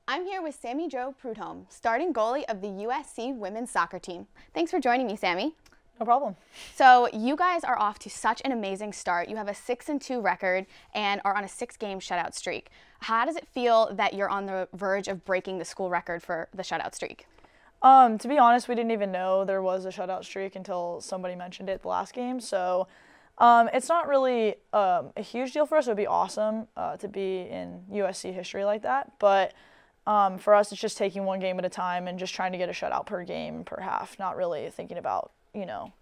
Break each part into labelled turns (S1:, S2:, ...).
S1: I'm here with Sammy Jo Prudhomme, starting goalie of the USC women's soccer team. Thanks for joining me, Sammy.
S2: No problem.
S1: So you guys are off to such an amazing start. You have a 6-2 record and are on a 6-game shutout streak. How does it feel that you're on the verge of breaking the school record for the shutout streak?
S2: To be honest, we didn't even know there was a shutout streak until somebody mentioned it the last game. So it's not really a huge deal for us. It would be awesome to be in USC history like that. But for us, it's just taking one game at a time and just trying to get a shutout per game, per half, not really thinking about,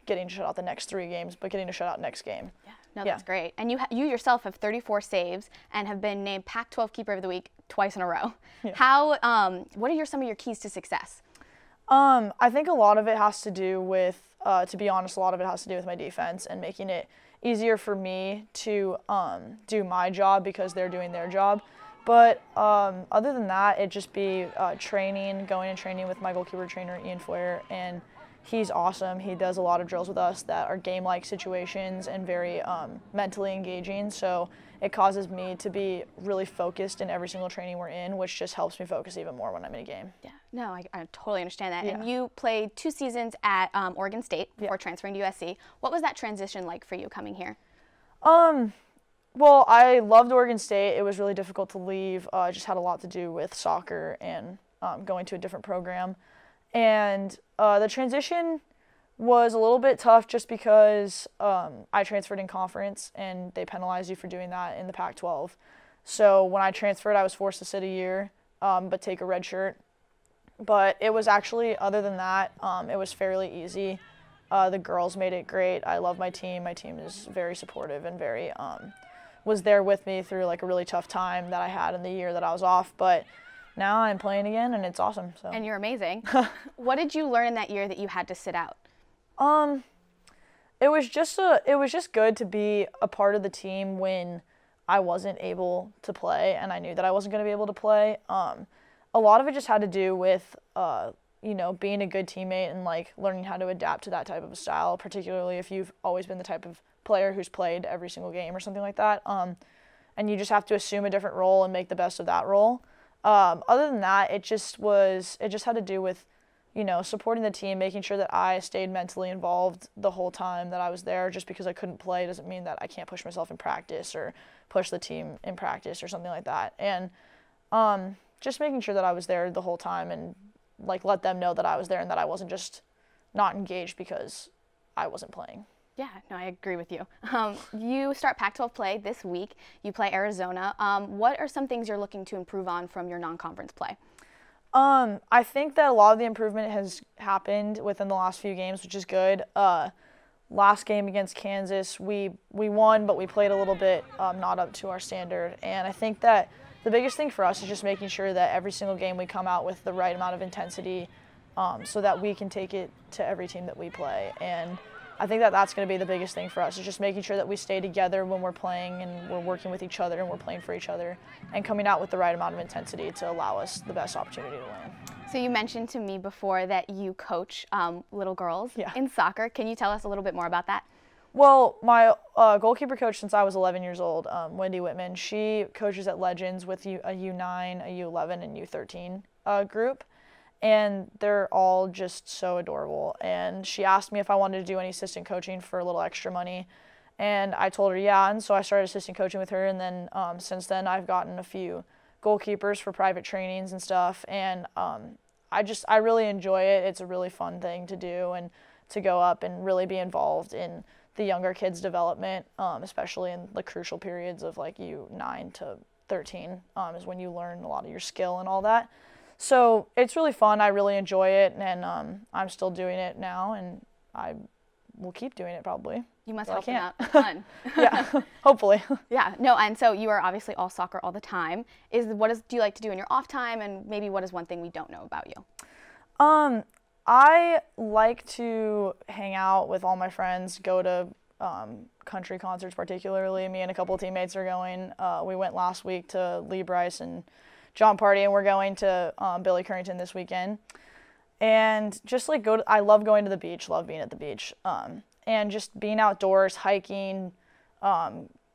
S2: getting shut out the next 3 games, but getting a shutout next game.
S1: Yeah, no, that's great. And you yourself have 34 saves and have been named Pac-12 Keeper of the Week twice in a row. Yeah. What are some of your keys to success?
S2: I think a lot of it has to do with, to be honest, a lot of it has to do with my defense and making it easier for me to do my job because they're doing their job. But other than that, it'd just be going and training with my goalkeeper trainer, Ian Foyer, and he's awesome. He does a lot of drills with us that are game-like situations and very mentally engaging. So it causes me to be really focused in every single training we're in, which just helps me focus even more when I'm in a game.
S1: Yeah, no, I totally understand that.
S2: Yeah.
S1: And you played 2 seasons at Oregon State before transferring to USC. What was that transition like for you coming here?
S2: Well, I loved Oregon State. It was really difficult to leave. It just had a lot to do with soccer and going to a different program. And the transition was a little bit tough just because I transferred in conference and they penalize you for doing that in the Pac-12. So when I transferred, I was forced to sit a year but take a red shirt. But it was actually, other than that, it was fairly easy. The girls made it great. I love my team. My team is very supportive and very was there with me through like a really tough time that I had in the year that I was off. But now I'm playing again and it's awesome. So.
S1: And you're amazing. What did you learn in that year that you had to sit out?
S2: It was just good to be a part of the team when I wasn't able to play and I knew that I wasn't going to be able to play. A lot of it just had to do with being a good teammate and like learning how to adapt to that type of a style, particularly if you've always been the type of player who's played every single game or something like that. And you just have to assume a different role and make the best of that role. Other than that, it just had to do with, supporting the team, making sure that I stayed mentally involved the whole time that I was there. Just because I couldn't play doesn't mean that I can't push myself in practice or push the team in practice or something like that. And just making sure that I was there the whole time and like let them know that I was there and that I wasn't just not engaged because I wasn't playing.
S1: Yeah, no, I agree with you. You start Pac-12 play this week. You play Arizona. What are some things you're looking to improve on from your non-conference play?
S2: I think that a lot of the improvement has happened within the last few games, which is good. Last game against Kansas, we won, but we played a little bit not up to our standard. And I think that the biggest thing for us is just making sure that every single game we come out with the right amount of intensity so that we can take it to every team that we play. And I think that that's going to be the biggest thing for us, is just making sure that we stay together when we're playing and we're working with each other and we're playing for each other and coming out with the right amount of intensity to allow us the best opportunity to win.
S1: So you mentioned to me before that you coach little girls in soccer. Can you tell us a little bit more about that?
S2: Well, my goalkeeper coach since I was 11 years old, Wendy Whitman, she coaches at Legends with a U9, a U11, and U13 group. And they're all just so adorable. And she asked me if I wanted to do any assistant coaching for a little extra money. And I told her yeah, and so I started assistant coaching with her. And then since then I've gotten a few goalkeepers for private trainings and stuff. And I really enjoy it. It's a really fun thing to do and to go up and really be involved in the younger kids' development, especially in the crucial periods of like U9 to 13 is when you learn a lot of your skill and all that. So it's really fun. I really enjoy it, and I'm still doing it now, and I will keep doing it probably.
S1: You must help them out a ton.
S2: Yeah, hopefully.
S1: Yeah, no, and so you are obviously all soccer all the time. Do you like to do in your off time, and maybe what is one thing we don't know about you?
S2: I like to hang out with all my friends, go to country concerts particularly. Me and a couple of teammates are going. We went last week to Lee Bryce and John Party, and we're going to Billy Currington this weekend. And just like I love going to the beach, love being at the beach. And just being outdoors, hiking,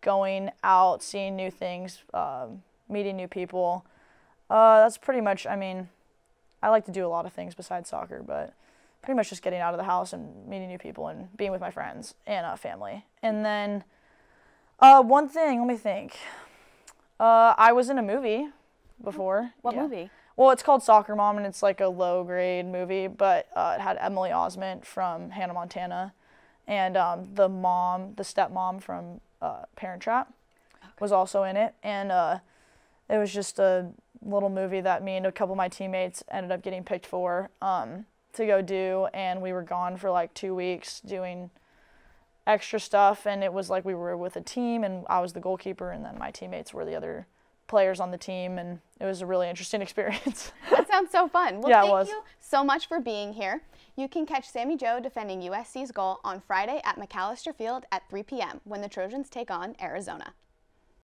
S2: going out, seeing new things, meeting new people. That's pretty much, I mean, I like to do a lot of things besides soccer, but pretty much just getting out of the house and meeting new people and being with my friends and family. And then one thing, let me think. I was in a movie before.
S1: What movie?
S2: Well, it's called Soccer Mom, and it's like a low-grade movie, but it had Emily Osment from Hannah Montana, and the stepmom from Parent Trap was also in it. And it was just a little movie that me and a couple of my teammates ended up getting picked for to go do, and we were gone for like 2 weeks doing extra stuff, and it was like we were with a team, and I was the goalkeeper, and then my teammates were the other players on the team, and it was a really interesting experience.
S1: That sounds so fun. Well,
S2: yeah, it was.
S1: Thank you so much for being here. You can catch Sammy Jo defending USC's goal on Friday at McAllister Field at 3 p.m. when the Trojans take on Arizona.